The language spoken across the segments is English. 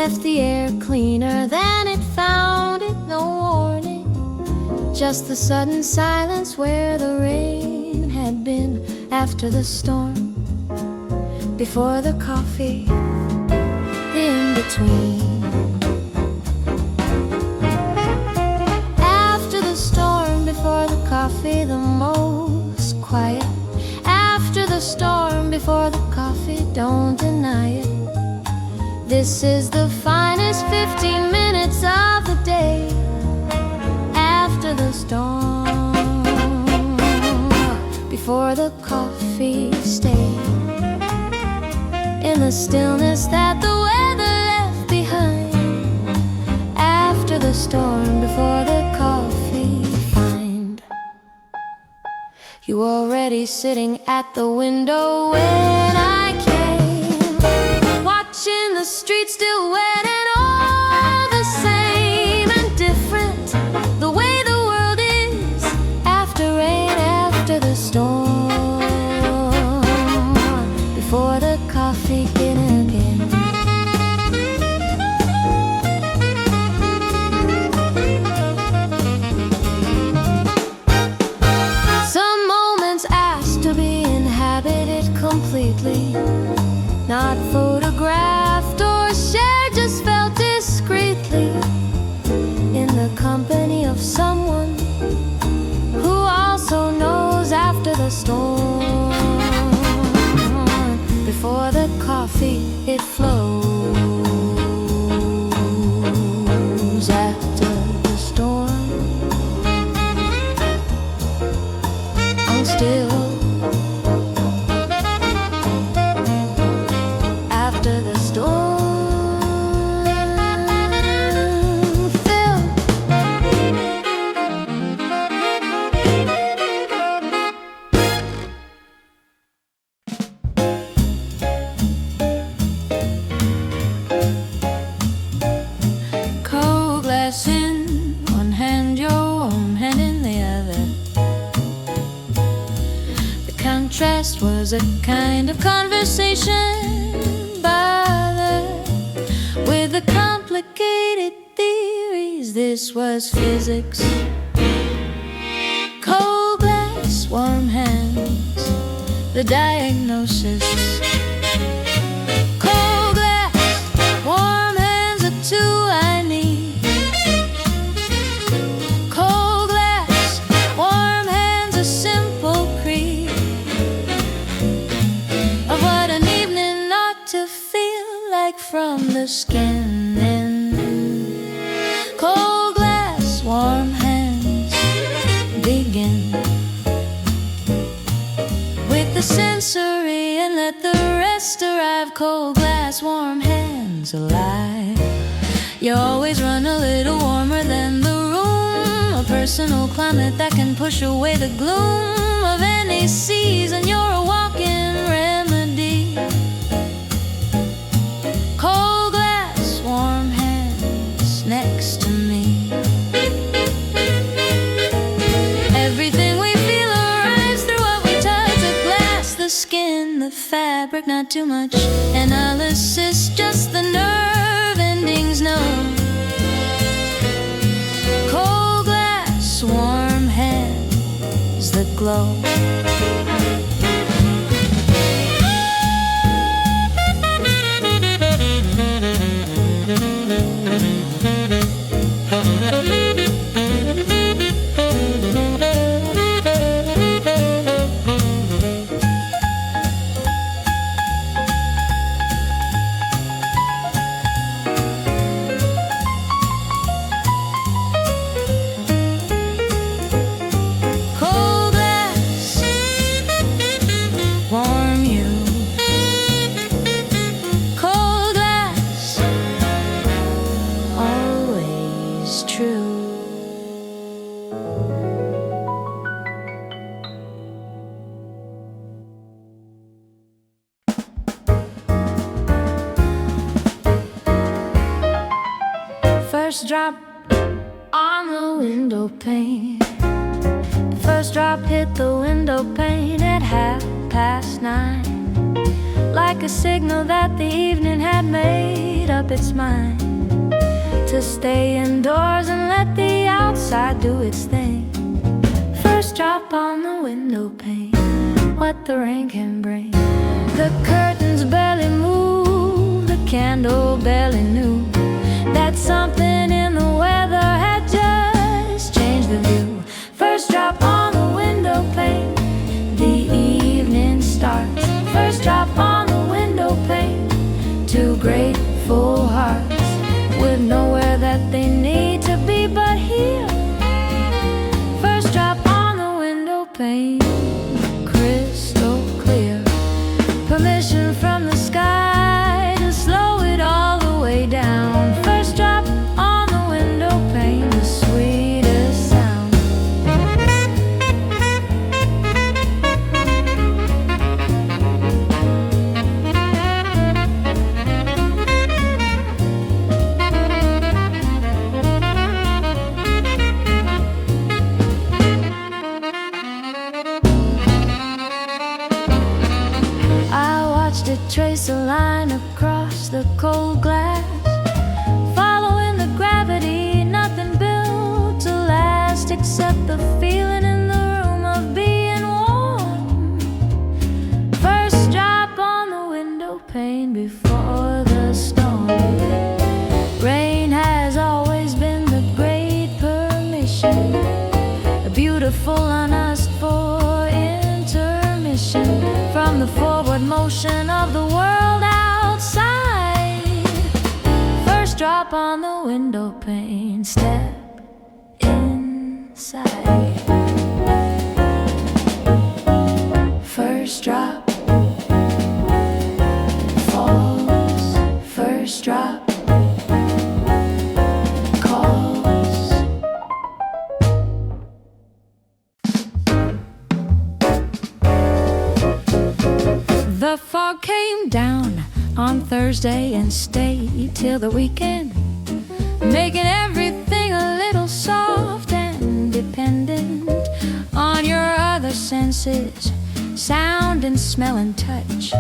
left the air cleaner than it found it. No warning, just the sudden silence where the rain had been after the storm, before the coffee, the in-between. After the storm, before the coffee, the most quiet. After the storm, before the coffee, don't deny it. This is the finest 15 minutes of the day. After the storm, before the coffee, stay in the stillness that the weather left behind. After the storm, before the coffee, find you already sitting at the window when I came, watching the streets still wet and all the same and different, the way the world is after rain, after the storm, before the coffee begin again. Some moments ask to be inhabited completely, not photographed or shared, just felt discreetly in the company of someone who also knows after the storm, before the coffee, it flows. After the storm, I'm still. After the storm, Phil. Cold glass in one hand, your warm hand in the other. The contrast was a kind of conversation, with the complicated theories. This was physics. Cold glass, warm hands, the diagnosis. Cold glass, warm hands are two I need. Cold glass, warm hands, a simple creed of what an evening ought to feel like from the skin in. Cold glass, warm hands, begin with the sensory and let the rest arrive. Cold glass, warm hands, alive. You always run a little warmer than the room, a personal climate that can push away the gloom of any season. You're a walking remedy. Cold glass, warm hands, next to me. Everything we feel arrives through what we touch. The glass, the skin, the fabric, not too much analysis, just the nerve endings known. Cold glass, warm hands, the glow. First drop on the window pane. The first drop hit the window pane at 9:30, like a signal that the evening had made up its mind to stay indoors and let the outside do its thing. First drop on the window pane, what the rain can bring. The curtains barely move, the candle barely knew that something in the weather had just changed the view. First drop on the window pane, the evening starts. First drop on the window pane, two grateful hearts with nowhere that they need to be but here. First drop on the window pane, crystal clear. Permission from the sky to slow it all the way down. First drop on the window pane, the sweetest sound. Trace a line across the cold glass, following the gravity, nothing built to last except the feeling in the room of being warm. First drop on the window pane before the storm. Rain has always been the great permission, a beautiful unasked for intermission from the forward motion of the world outside. First drop on the window pane, step inside. First drop falls, first drop calls. The fog came down on Thursday and stayed till the weekend, making everything a little soft and dependent on your other senses, sound and smell and touch.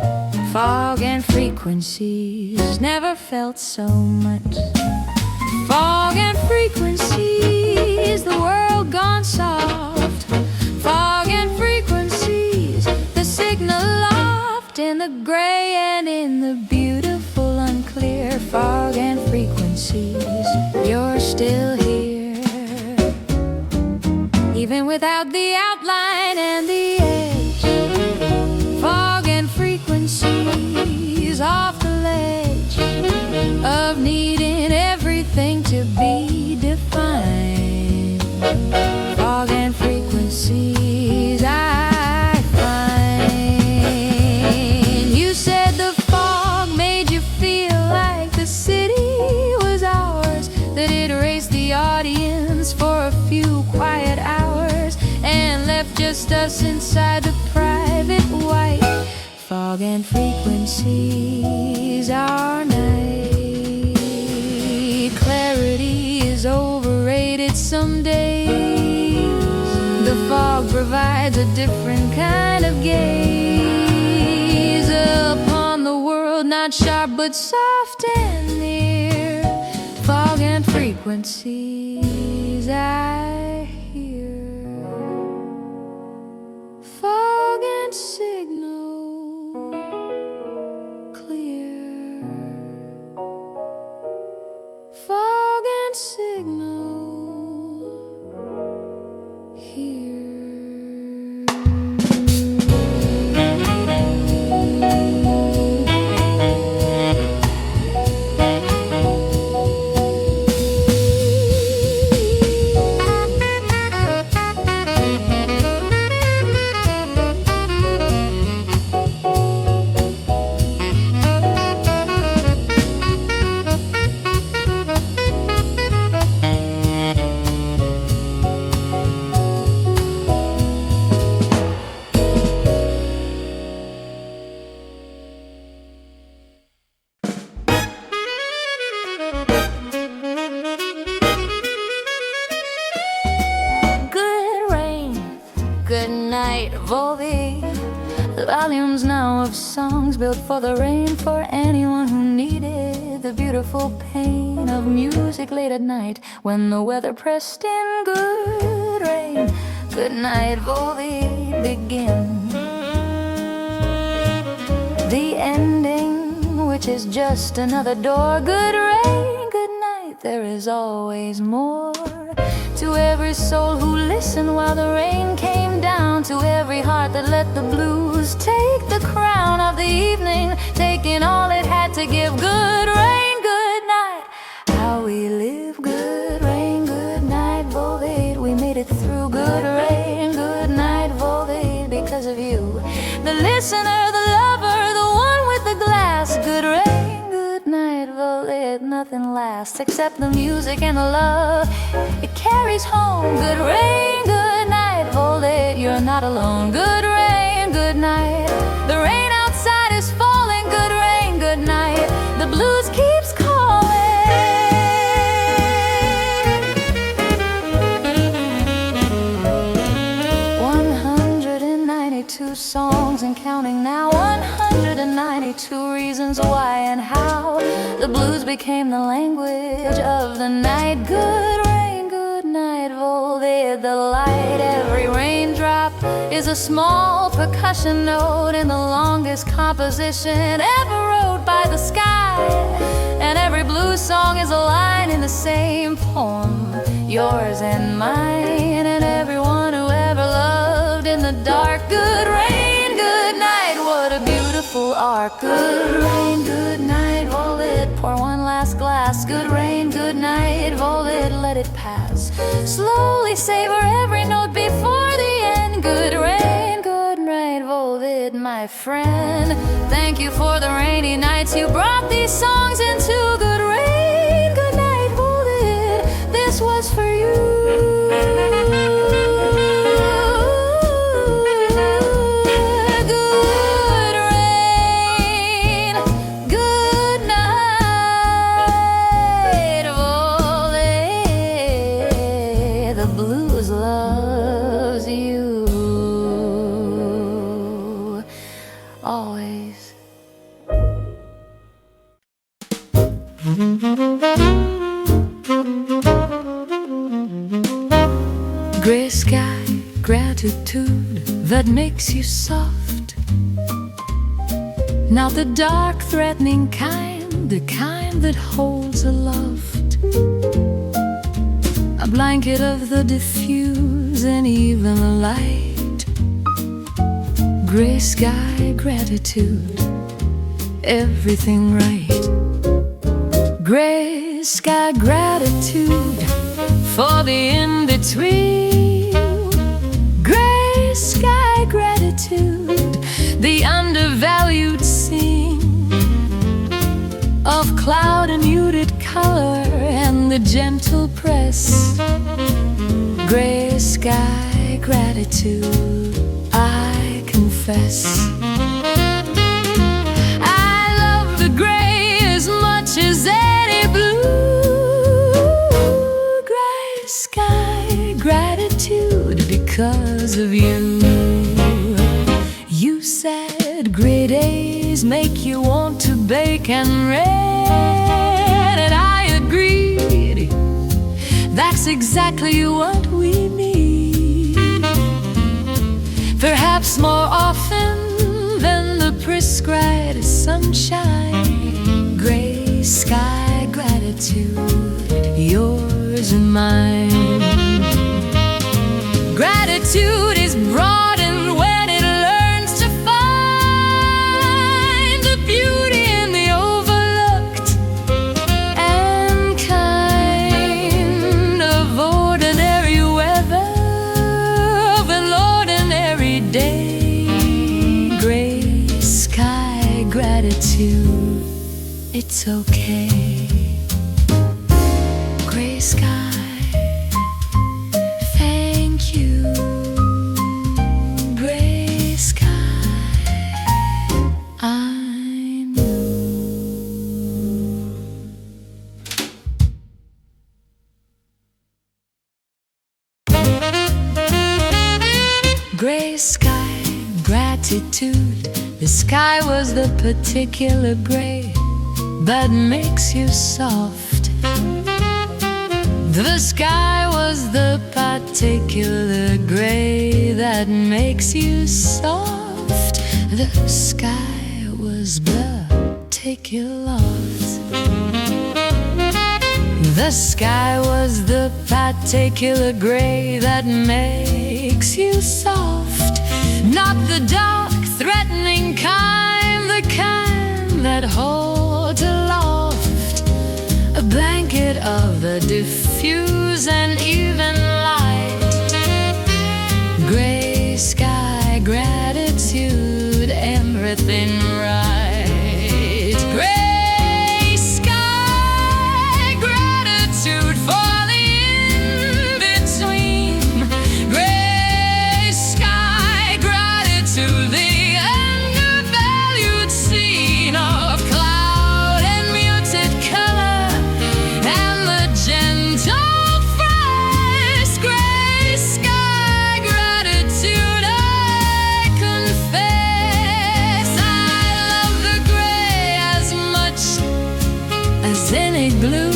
Fog and frequencies never felt so much. Fog and frequencies, the world gone soft. Fog and frequencies, the signal lost in the gray and in the beautiful unclear. Fog and frequencies, you're still here, even without the outline and the edge. Fog and frequencies off the ledge of needing everything to be defined. Fog and frequencies I find. You said the fog made you feel like the city was ours, that it erased the audience for a few quiet hours and left just us inside the private white. Fog and frequencies are night. Clarity is overrated some days. The fog provides a different kind of gaze upon the world, not sharp but soft and near. Fog and frequencies I hear. Fog and signal clear. Fog and signal here. Volumes now of songs built for the rain, for anyone who needed the beautiful pain of music late at night, when the weather pressed in good rain. Good night, Volvi, begin the ending, which is just another door. Good rain, good night, there is always more. To every soul who listened while the rain came down, to every heart that let the blues take the crown of the evening, taking all it had to give. Good rain, good night, how we live. Good rain, good night, Volvi, we made it through. Good rain, good night, Volvi, because of you, the listener, the lover, the one with the glass. Good rain, good night, Volvi, nothing lasts except the music and the love it carries home. Good rain, good night, Volvi, you're not alone. Good rain, good night, the rain outside is falling. Good rain, good night, the blues keeps calling. 192 songs and counting now, 192 reasons why and how the blues became the language of the night. Good rain, good night, Volvi, the light. Every raindrop is a small percussion note in the longest composition ever wrote by the sky. And every blues song is a line in the same poem, yours and mine, and everyone who ever loved in the dark. Good rain, good night, what a beautiful arc. Good rain, good night, Volvi, pour one last glass. Good rain, good night, Volvi, let it pass. Slowly savor every note before the end. Good rain, good night, Volvi, my friend. Thank you for the rainy nights you brought these songs into. Good rain, good night, Volvi, this was for you. Gray sky, gratitude that makes you soft. Not the dark, threatening kind, the kind that holds aloft. A blanket of the diffuse and even light. Gray sky, gratitude, everything right. Gray sky, gratitude for the in-between. Gray sky, gratitude, the undervalued scene of cloud and muted color and the gentle press. Gray sky, gratitude, I confess. I love the gray as much as any blue. Gray sky, gratitude, because of you. You said gray days make you want to bake and read, and I agreed. That's exactly what we need. Perhaps more often than the prescribed sunshine. Gray sky, gratitude, yours and mine. Gratitude is broadened when it learns to find the beauty in the overlooked and kind of ordinary weather, of an ordinary day. Gray sky, gratitude, it's okay. Gray sky, gray sky, gratitude. The sky was the particular gray. that makes you soft. The sky was the particular gray that makes you soft. The sky was particulars. The sky was the particular gray that makes you soft. Not the dark, threatening kind, the kind that holds aloft a blanket of a diffuse and even light. Gray sky, gratitude, everything right. Gray sky, gratitude for the in-between. Gray sky, gratitude, the undervalued scene of cloud and muted color and the gentle frost. Gray sky, gratitude, I confess I love the gray as much as any blue.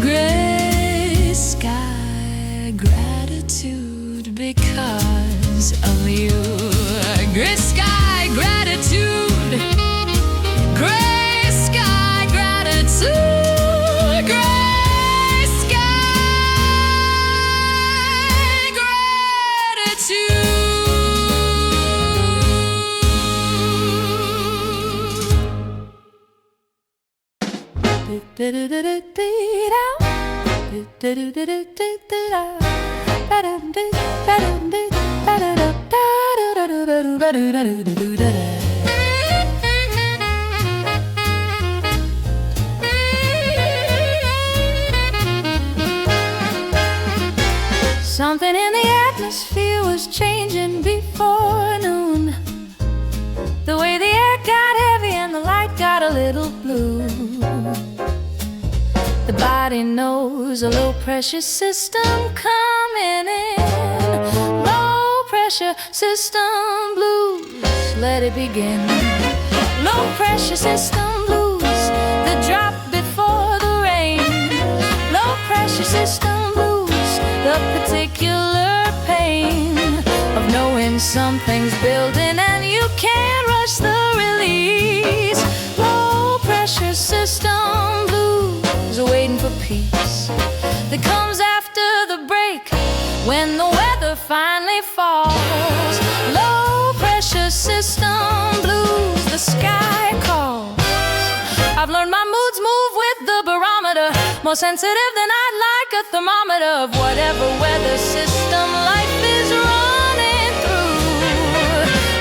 Gray sky, gratitude because of you. Gray sky, gratitude. Gray sky, gratitude. Gray sky, gratitude. Something in the atmosphere was changing before noon. The way the air got heavy and the light got a little blue. The body knows a low pressure system coming in. Low pressure system blues, let it begin. Low pressure system blues, the drop before the rain. Low pressure system blues, the particular pain of knowing something's building and you can't rush the release. Low pressure system blues, waiting for peace that comes after the break when the weather finally falls. Low pressure system blues, the sky calls. I've learned my moods move with the barometer, more sensitive than I'd like a thermometer of whatever weather system life is running through.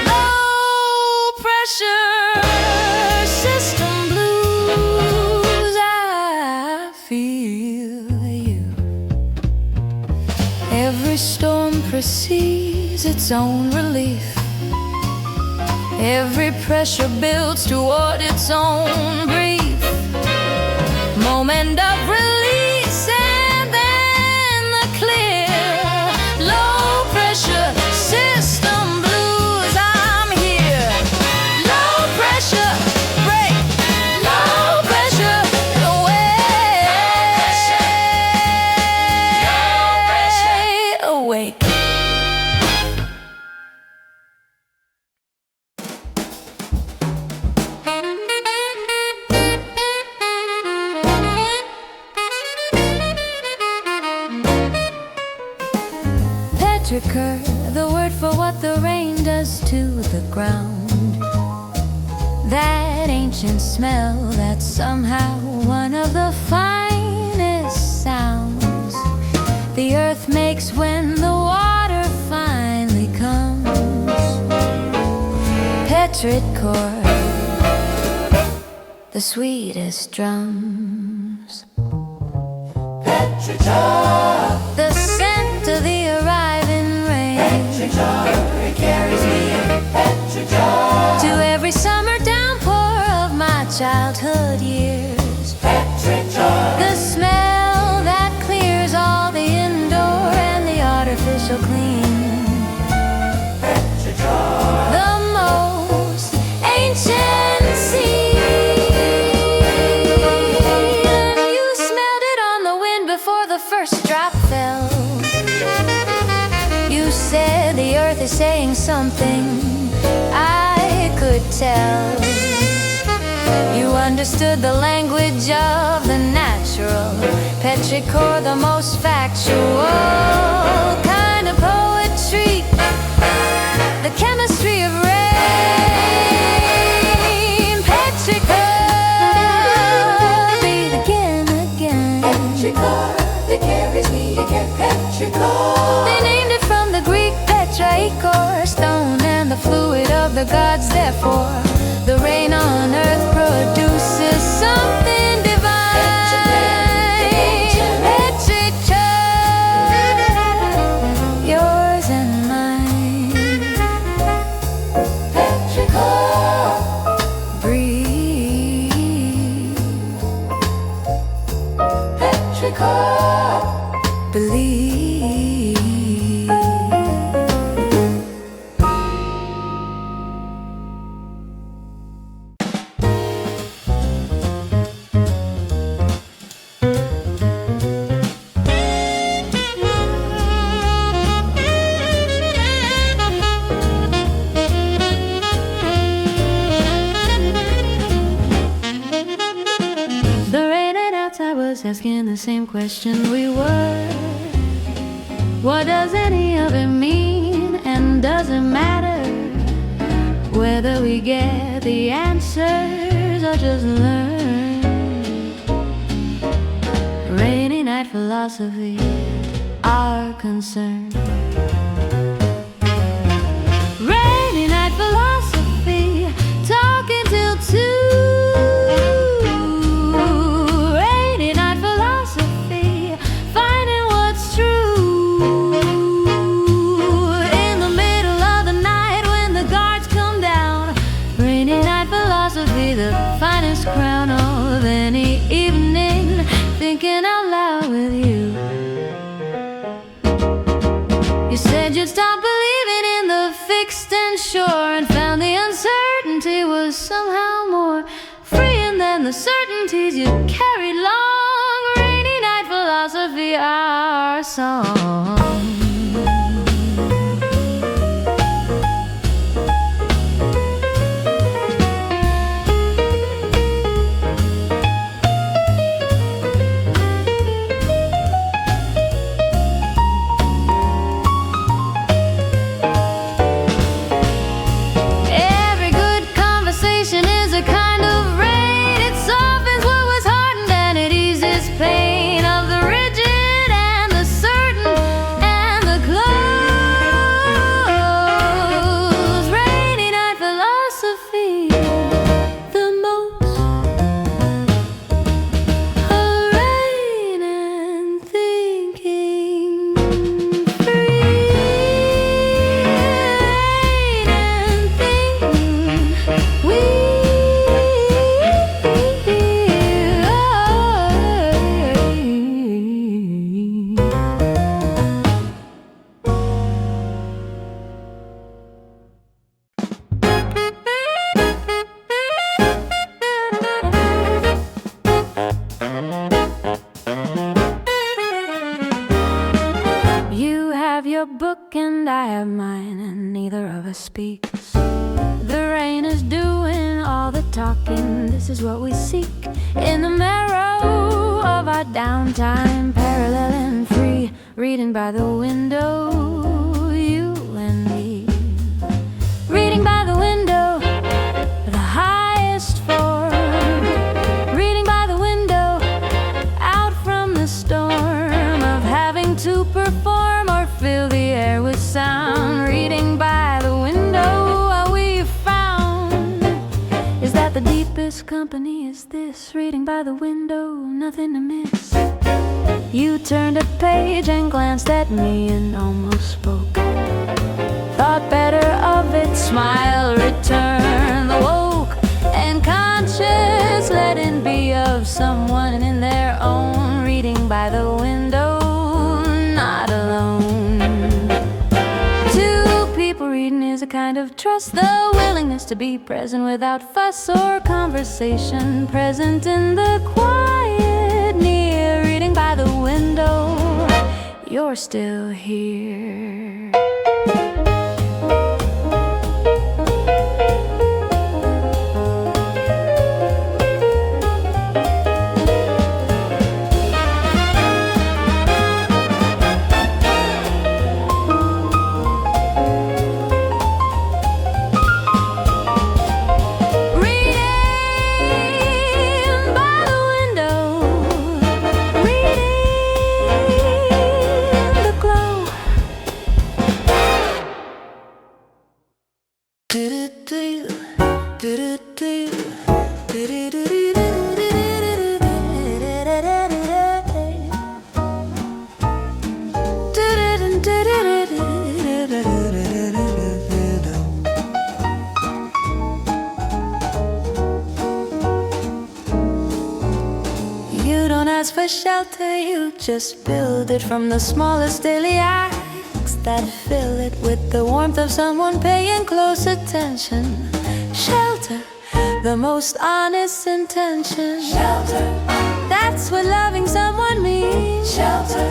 Low pressure system blues, I feel you. Every storm precedes its own relief. Every pressure builds toward its own brief moment of release and then the clear. Low pressure system blues, I'm here. Low pressure break, low pressure awake. Petrichor, the word for what the rain does to the ground. That ancient smell that's somehow one of the finest sounds the earth makes when the water finally comes. Petrichor, the sweetest drums. Petrichor, the scent of the arriving rain. Petrichor, it carries me in. Petrichor, to every summer downpour of my childhood years. Petrichor, the smell that clears all the indoor and the artificial clean. Petrichor, the most ancient sea. something I could tell. You understood the language of the natural, petrichor, the most factual kind of poetry, the chemistry of rain. Petrichor, breathe again. Petrichor, that carries me again. Petrichor. They named it from the Greek petrichor, stone and the fluid of the gods. Therefore, the rain on earth produces something divine. Petrichor, yours and mine. Petrichor, breathe. Petrichor, believe. Asking the same question we were. What does any of it mean? And does it matter whether we get the answers or just learn? Rainy night philosophy, our concern. Rainy night philosophy, talking till 2. The finest crown of any evening, thinking out loud with you. You said you'd stop believing in the fixed and sure, and found the uncertainty was somehow more freeing than the certainties you carried long. Rainy night philosophy, our song. Speaks. The rain is doing all the talking. This is what we seek in the marrow of our downtime, parallel and free, reading by the window, you and me. Reading by the window, the highest form. Reading by the window, out from the storm of having to perform or fill the air with sound. Reading by the window, what we found is that the deepest company is this. Reading by the window, nothing to miss. You turned a page and glanced at me and almost spoke. Thought better of it, smile, return the woke and conscious letting be of someone in their own. Reading by the window, not alone. Two people reading is a kind of trust, the willingness to be present without fuss or conversation, present in the quiet near. Reading by the window, you're still here. ask for shelter, you just build it from the smallest daily acts that fill it with the warmth of someone paying close attention. Shelter, the most honest intention. Shelter, that's what loving someone means. Shelter,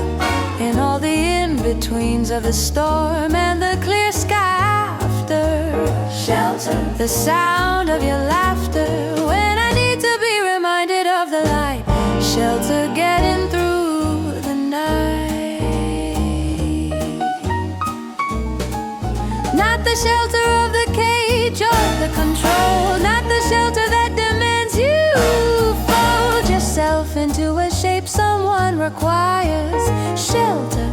in all the in-betweens of the storm and the clear sky after. Shelter, the sound of your laughter when I need to be reminded of the light. Shelter, getting through the night. Not the shelter of the cage or the control, not the shelter that demands you fold yourself into a shape someone requires. Shelter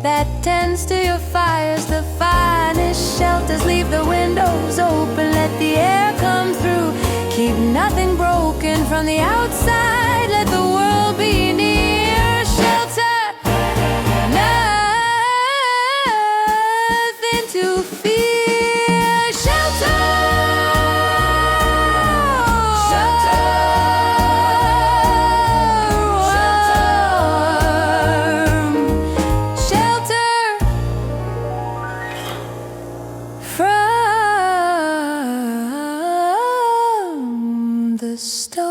that tends to your fires. The finest shelters leave the windows open, let the air come through. Keep nothing broken from the outside, let the world be near. Shelter, nothing to fear. Shelter, shelter, warm. Shelter from the storm.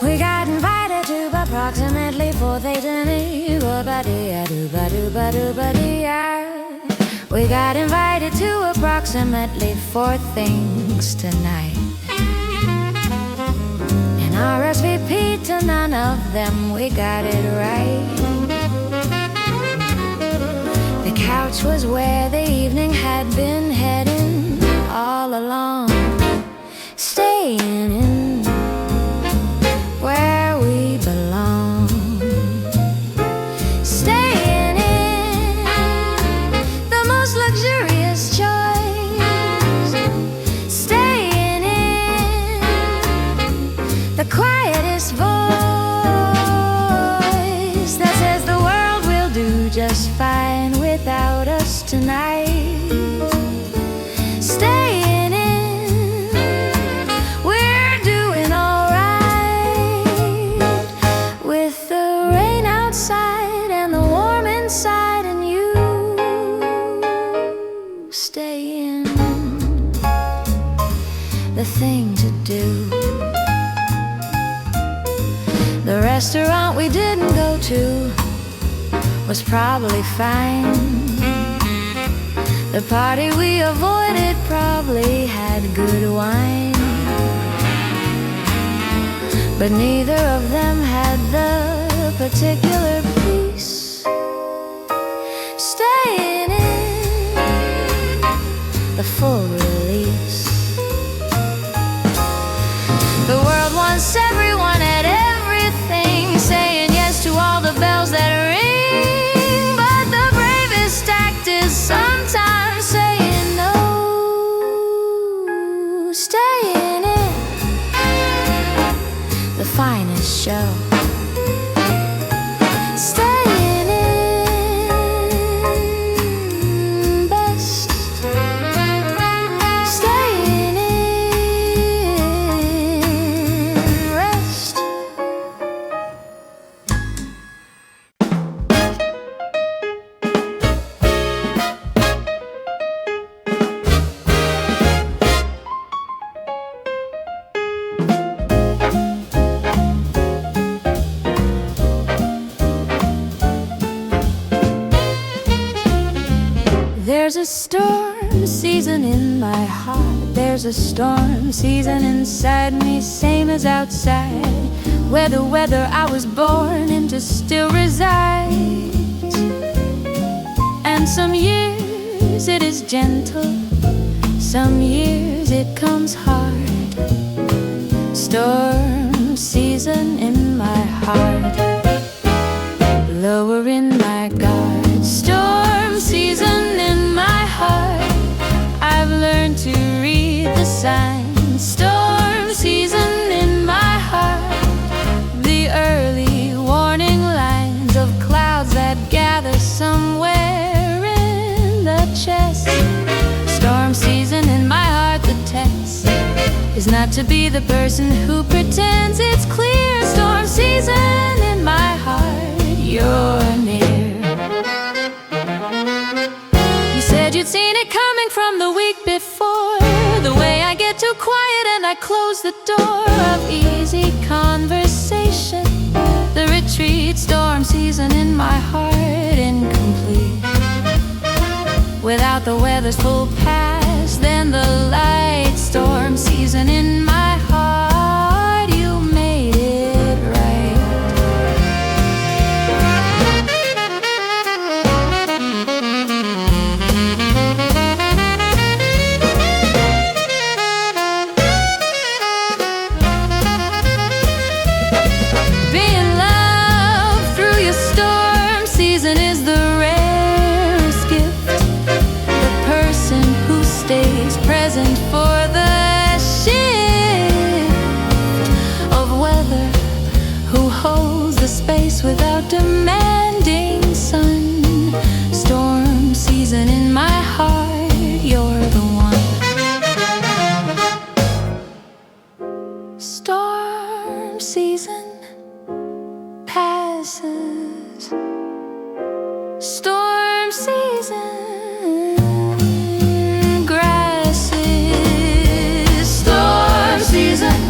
We got invited to approximately 4:30. We got invited to approximately 4 things tonight. And RSVP to none of them, we got it right. The couch was where the evening had been heading all along, staying in where we belong. Staying in the most luxurious choice. Staying in the quietest voice that says the world will do just fine without us tonight. Staying in, we're doing alright, with the rain outside and the warm inside, and you stay in, the thing to do. The restaurant we didn't go to was probably fine. The party we avoided probably had good wine. But neither of them had the particular peace. Staying in the full release. The world wants everyone at everything, saying yes to all the bells that ring. But the bravest act is sometimes saying no. Staying in the finest show. Staying in best. Staying in rest. There's a storm season in my heart. There's a storm season inside me, same as outside, where the weather I was born into still resides. And some years it is gentle, some years it comes hard. Storm season in my heart. is not to be the person who pretends it's clear. Storm season in my heart, you're near. You said you'd seen it coming from the week before, the way I get too quiet and I close the door of easy conversation. The retreat, storm season in my heart, incomplete. Without the weather's full pass, then the light. Storm season in my heart, you made it right. Being loved through your storm season is the rarest gift. The person who stays present for the shift of weather, who holds the space without demanding sun. Storm season in my heart, you're the one. Storm season passes. Storm season grasses. Storm season.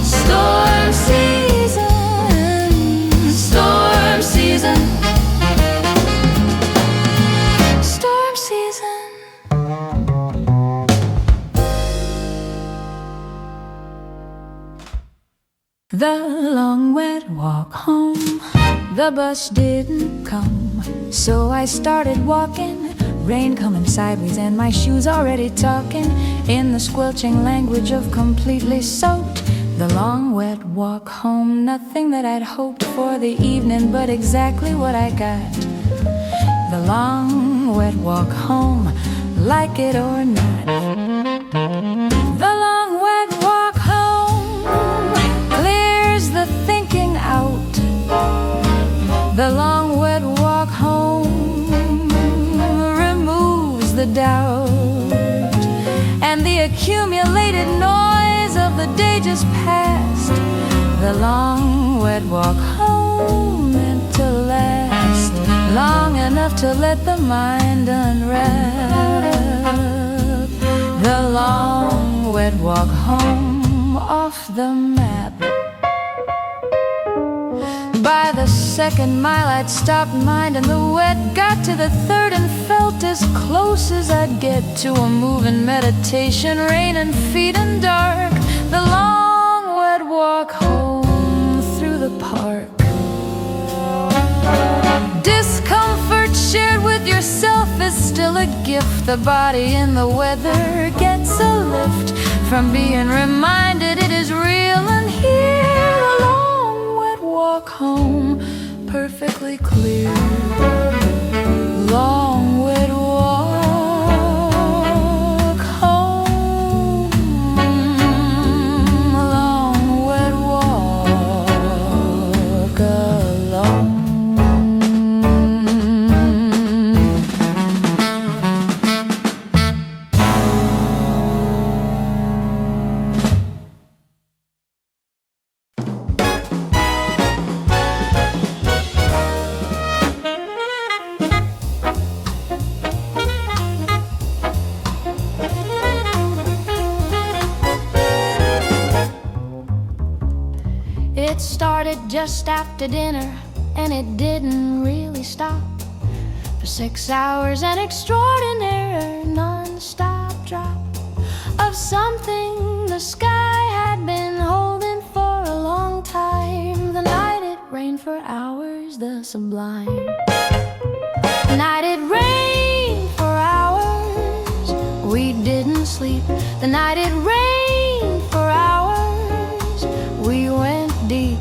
Storm season. Storm season. Storm season. The long wet walk home, the bus didn't come, so I started walking. Rain coming sideways and my shoes already talking in the squelching language of completely soaked. The long wet walk home, nothing that I'd hoped for the evening, but exactly what I got. The long wet walk home, like it or not. The long wet walk home clears the thinking out. The long wet walk home removes the doubt, and the accumulated noise of the day just passed. The long wet walk home meant to last long enough to let the mind unwrap. The long wet walk home off the map. By the second mile I'd stopped minding the wet, got to the third and felt as close as I'd get to a moving meditation, rain and feet and dark. The long wet walk home through the park. Discomfort shared with yourself is still a gift. The body in the weather gets a lift from being reminded it is real and here. A long wet walk home, perfectly clear. Long wet walk home. Long wet walk alone. It started just after dinner, and it didn't really stop for 6 hours. An extraordinary non-stop drop of something the sky had been holding for a long time. The night it rained for hours, the sublime. The night it rained for hours, we didn't sleep. The night it rained for hours, we went deep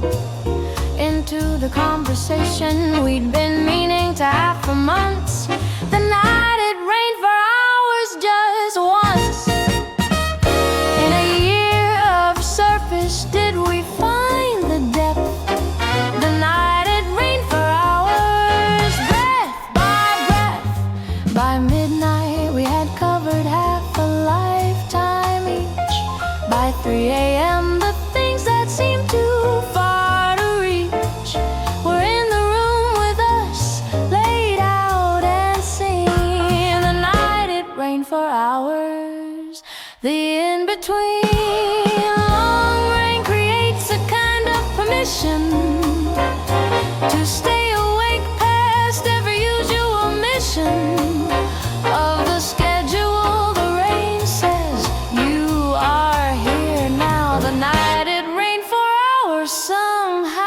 into the conversation we'd been meaning to have for months. The night it rained for hours just once. In a year of surface did we find the depth. The night it rained for hours, breath by breath. By midnight we had covered half a lifetime each. between. Long rain creates a kind of permission to stay awake past every usual mission of the schedule. The rain says you are here now. The night it rained for hours somehow.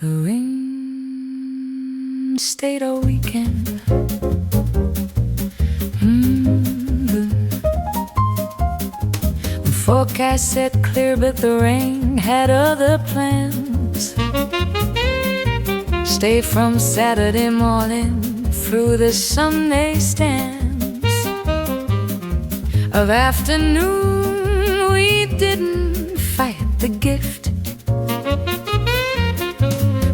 The rain stayed all weekend. The forecast said clear, but the rain had other plans. Stay from Saturday morning through the Sunday stands. Of afternoon we didn't fight the gift.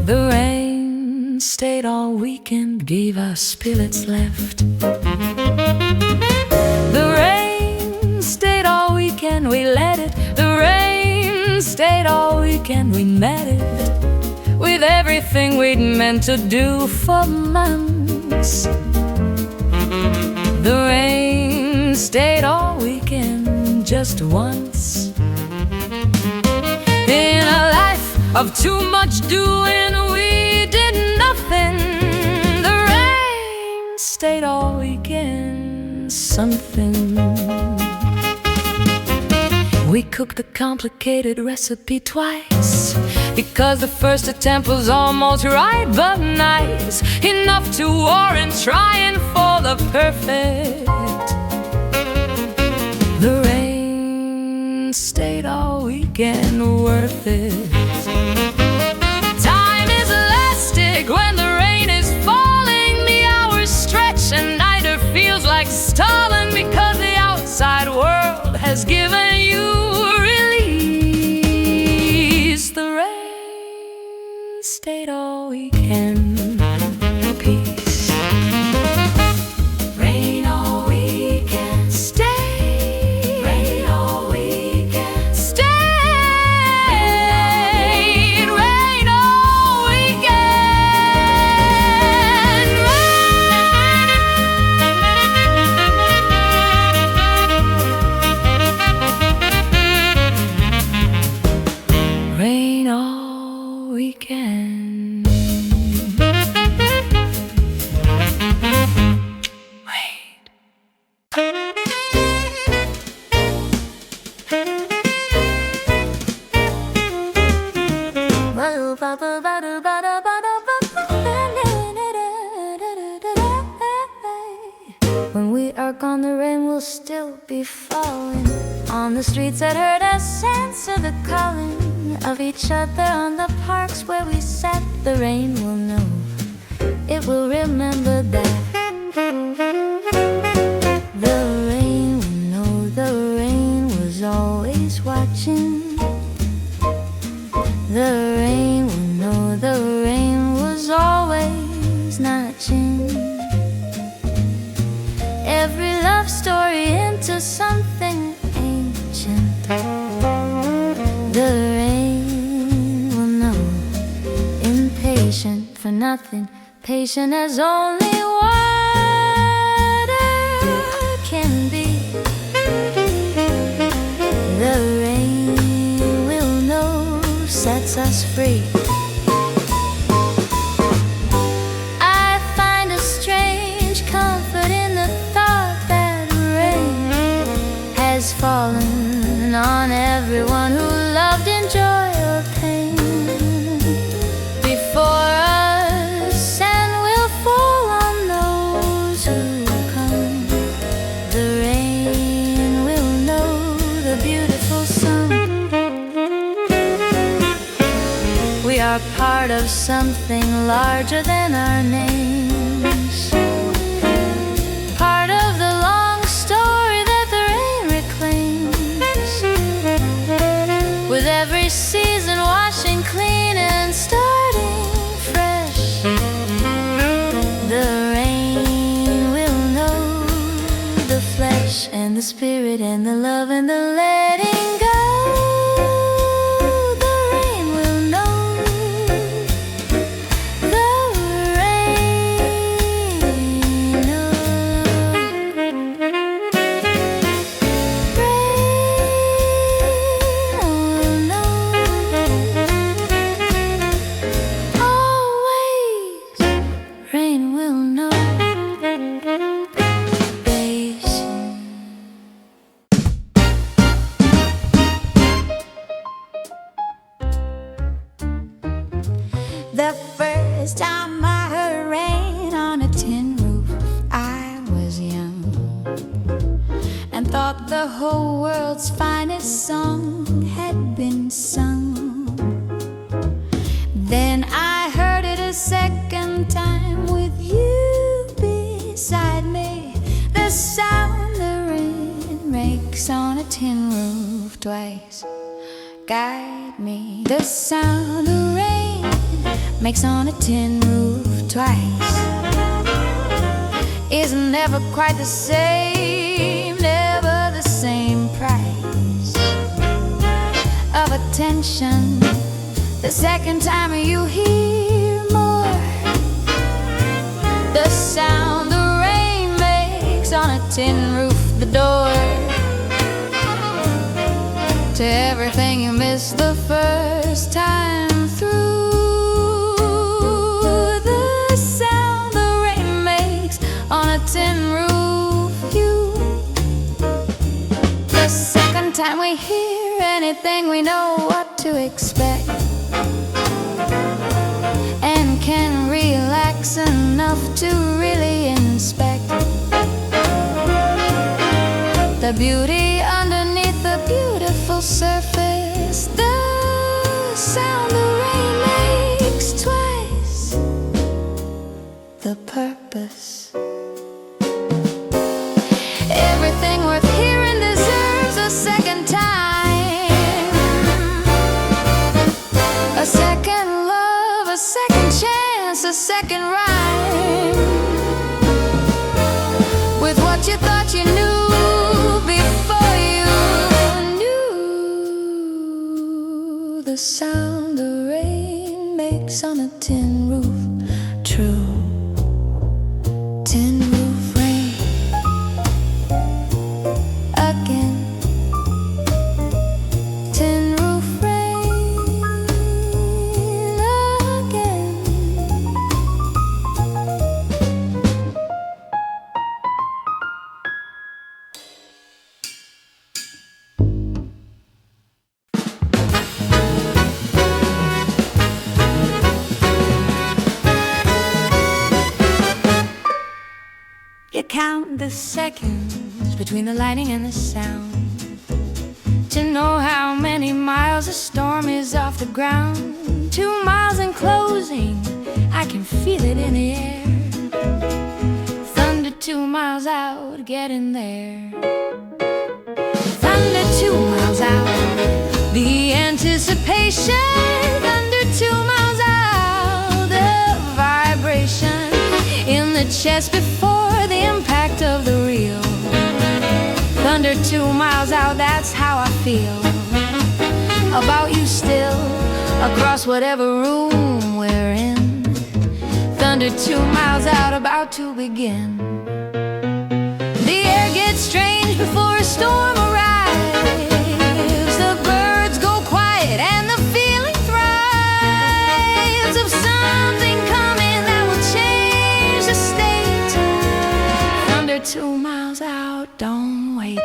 The rain stayed all weekend, gave us spirits left. The rain stayed all weekend, we let it. The rain stayed all weekend, we met it. With everything we'd meant to do for months. The rain stayed all weekend, just once. In a life of too much doing, we did nothing. The rain stayed all weekend, something. We cooked a complicated recipe twice, because the first attempt was almost right, but nice enough to warrant trying for the perfect. The rain stayed all weekend, worth it. Time is elastic when the rain is falling. The hours stretch and neither feels like stalling, because the outside world has given you release. The rain stayed all weekend, peace. Rain all weekend, stay. Rain all weekend, stay. Rain all weekend. Rain all weekend. Wait. When we are gone, the rain will still be falling on the streets that heard us answer the calling of each other. On the parks where we sat, the rain will know. It will remember that. The rain will know the rain was always watching. The rain will know the rain was always notching every love story into something ancient. The rain will know, impatient for nothing, patient as only water can be. The rain will know, sets us free. I find a strange comfort in the thought that rain has fallen on everyone who loved in joy or pain before us, and will fall on those who come. The We are part of something larger than our names, part of the long story that the rain reclaims, with every season washing clean and starting fresh. The rain will know the flesh and the spirit and the love and the letting go. The first time I heard rain on a tin roof, I was young and thought the whole world's finest song had been sung. Then I heard it a second time with you beside me. The sound the rain makes on a tin roof twice guide me. The sound the rain makes on a tin roof twice is never quite the same, never the same price of attention. The second time you hear more, the sound the rain makes on a tin roof, the door to everything you missed the first time through. Tin roof view. The second time we hear anything, we know what to expect and can relax enough to really inspect the beauty underneath the beautiful surface. The sound the rain makes twice the purpose. Everything worth hearing deserves a second time, a second love, a second chance, a second rhyme with what you thought you knew before you knew. The sound the rain makes on a tin roof, true. Tin roof rain again. Tin roof rain again. You count the seconds between the lightning and the sound to know how many miles a storm is off the ground. 2 miles in closing, I can feel it in the air. Thunder 2 miles out, getting there. Thunder 2 miles out, the anticipation. Thunder 2 miles out, the vibration in the chest before the impact of the reel. Thunder 2 miles out, that's how I feel about you still, across whatever room we're in. Thunder 2 miles out, about to begin. The air gets strange before a storm arrives. The birds go quiet and the feeling thrives of something coming that will change the state. Thunder 2 miles out, don't wait.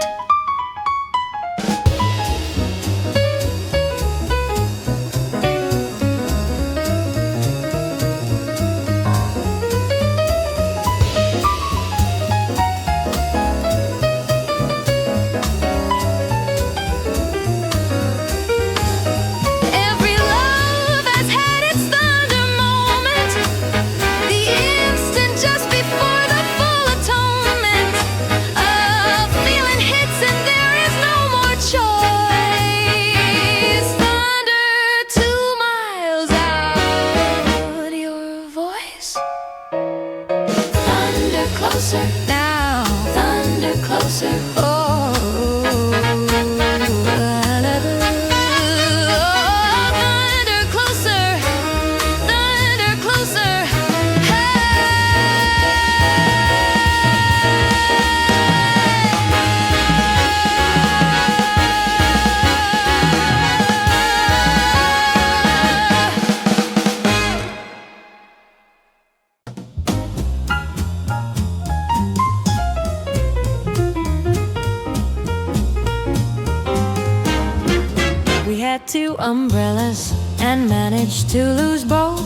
umbrellas and managed to lose both.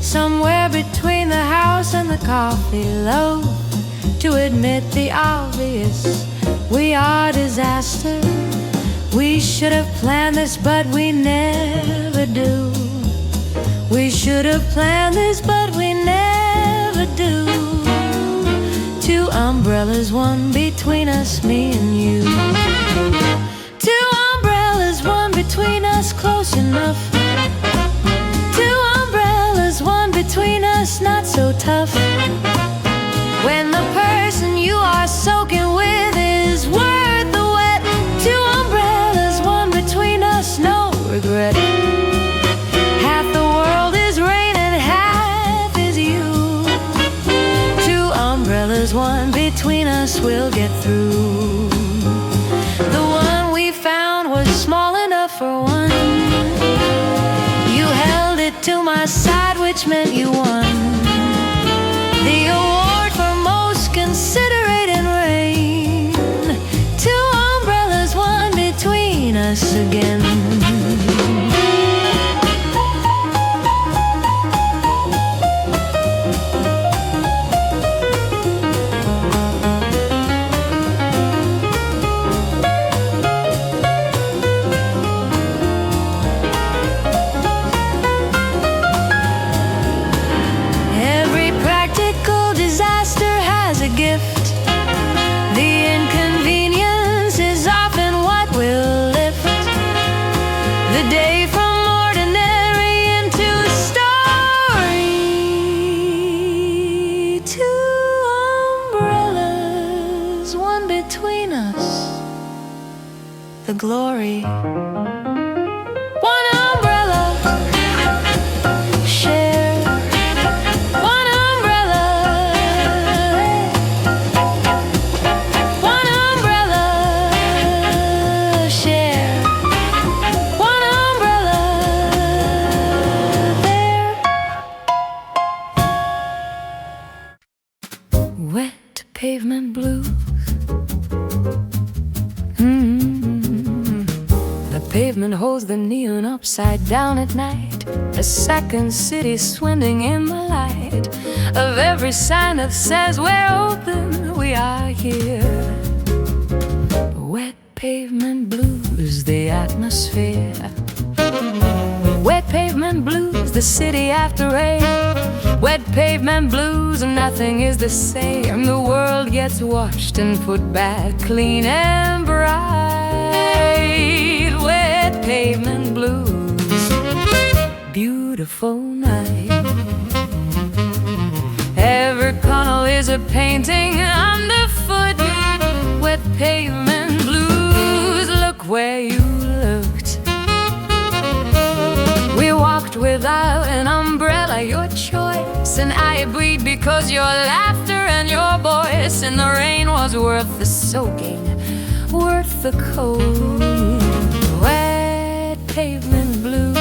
Somewhere between the house and the coffee loaf. To admit the obvious, we are disaster. We should have planned this, but we never do. We should have planned this, but we never do. Two umbrellas, one between us, me and you. Two umbrellas, one between us, close enough. Two umbrellas, one between us, not so tough. When the person you are soaking with is worth the wet. Two umbrellas, one between us, no regret. Half the world is rain and half is you. Two umbrellas, one between us, we'll get through. The one we found was small enough for one. You held it to my side, which meant you won the award for most considerate in rain. Two umbrellas, one between us again. The glory. One umbrella, share. One umbrella, one umbrella, share. One umbrella, there. Wet pavement blues. Pavement holds the neon upside down at night. A second city swimming in the light of every sign that says we're open, we are here. Wet pavement blues, the atmosphere. Wet pavement blues, the city after rain. Wet pavement blues, nothing is the same. The world gets washed and put back clean and bright. Wet pavement blues, beautiful night. Every tunnel is a painting underfoot. Wet pavement blues, look where you looked. We walked without an umbrella, your choice, and I breathed because your laughter and your voice in the rain was worth the soaking, worth the cold. Wet pavement blues,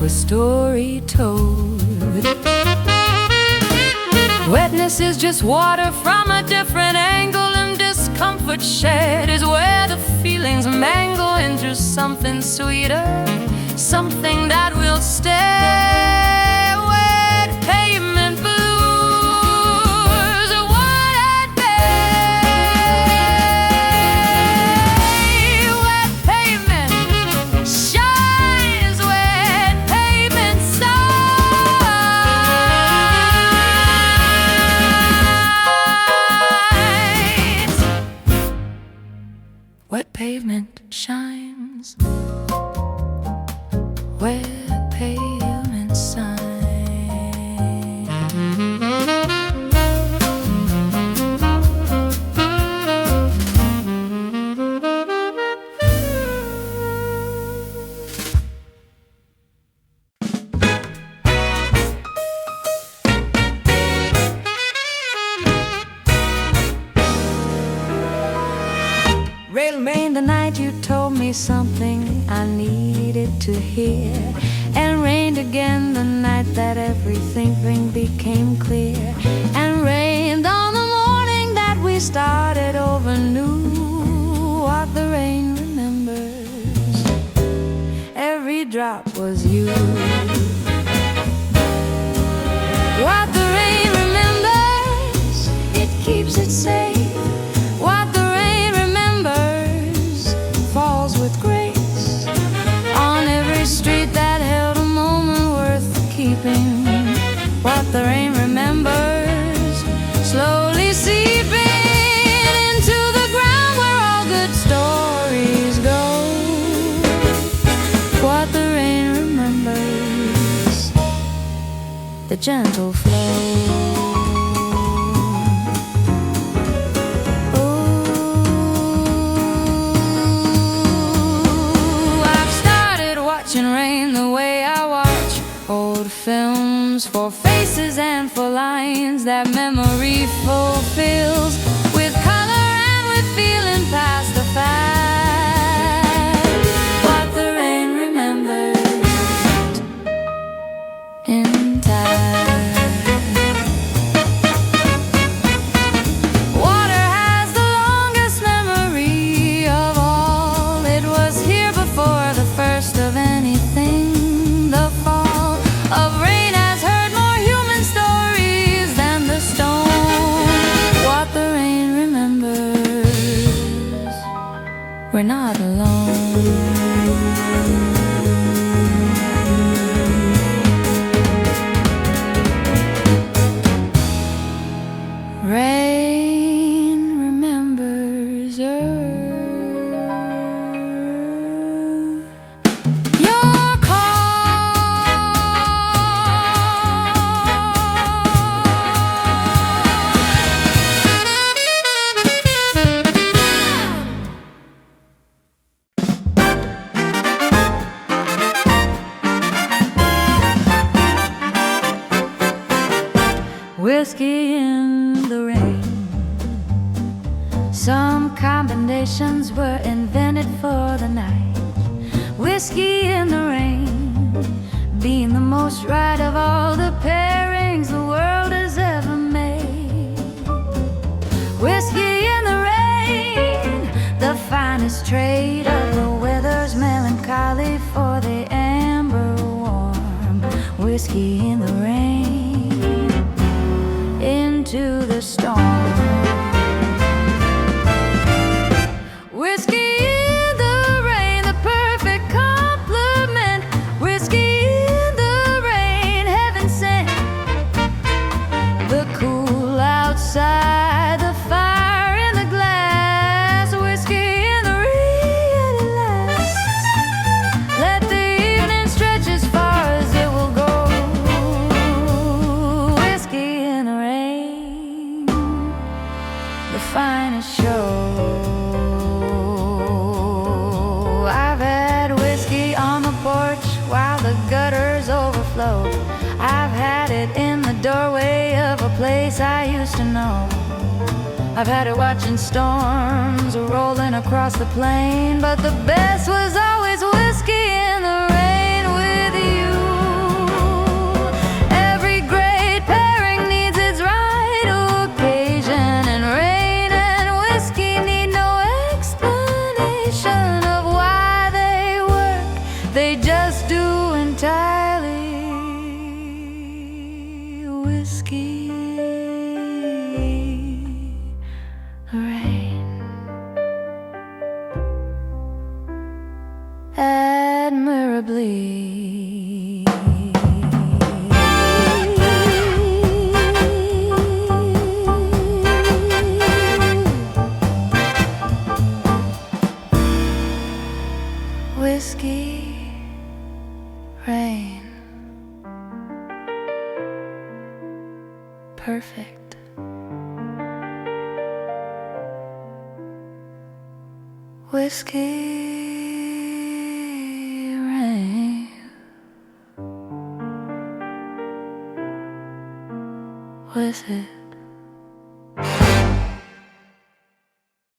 a story told. Wetness is just water from a different angle, and discomfort shared is where the feelings mangle into something sweeter, something that will stay. Wet pavement blues, what a day. Wet pavement shines, wet pavement shines. Wet pavement shines. Wet pavement sign. Rail rain the night you told me something I needed to hear, and rained again the night that everything became clear, and rained on the morning that we started over new. What the rain remembers every drop was you. What the rain remembers, it keeps it safe. What the rain remembers falls with grace on every street that held a moment worth keeping. What the rain remembers slowly seeping into the ground where all good stories go. What the rain remembers, the gentle flow. Rain the way I watch old films, for faces and for lines that memory fulfills, with color and with feeling past the fact. What the rain remembers in time. Water has the longest memory of all. It was here before the first of anything. The fall of rain has heard more human stories than the stone. What the rain remembers, we're not alone. Rain remembers whiskey in the rain. Some combinations were invented for the night. Whiskey in the rain being the most right of all the pairings the world has ever made. Whiskey in the rain, the finest trade of the weather's melancholy for the amber warm. Whiskey in the rain, into the storm. Whiskey in the rain, the perfect compliment. Whiskey in the rain, heaven sent. The cool outside, the fire in the glass. Whiskey in the rain, it lasts. Let the evening stretch as far as it will go. Whiskey in the rain, the finest show. I've had whiskey on the porch while the gutters overflow. I've had it in the doorway of a place I used to know. I've had it watching storms rolling across the plain, but the best was always whiskey in the rain with you. Every great pairing needs its right occasion, and rain and whiskey need no explanation of why they work. They just do entirely. Whiskey, rain, admirably. Whiskey, rain, perfect. Whiskey, rain, with it.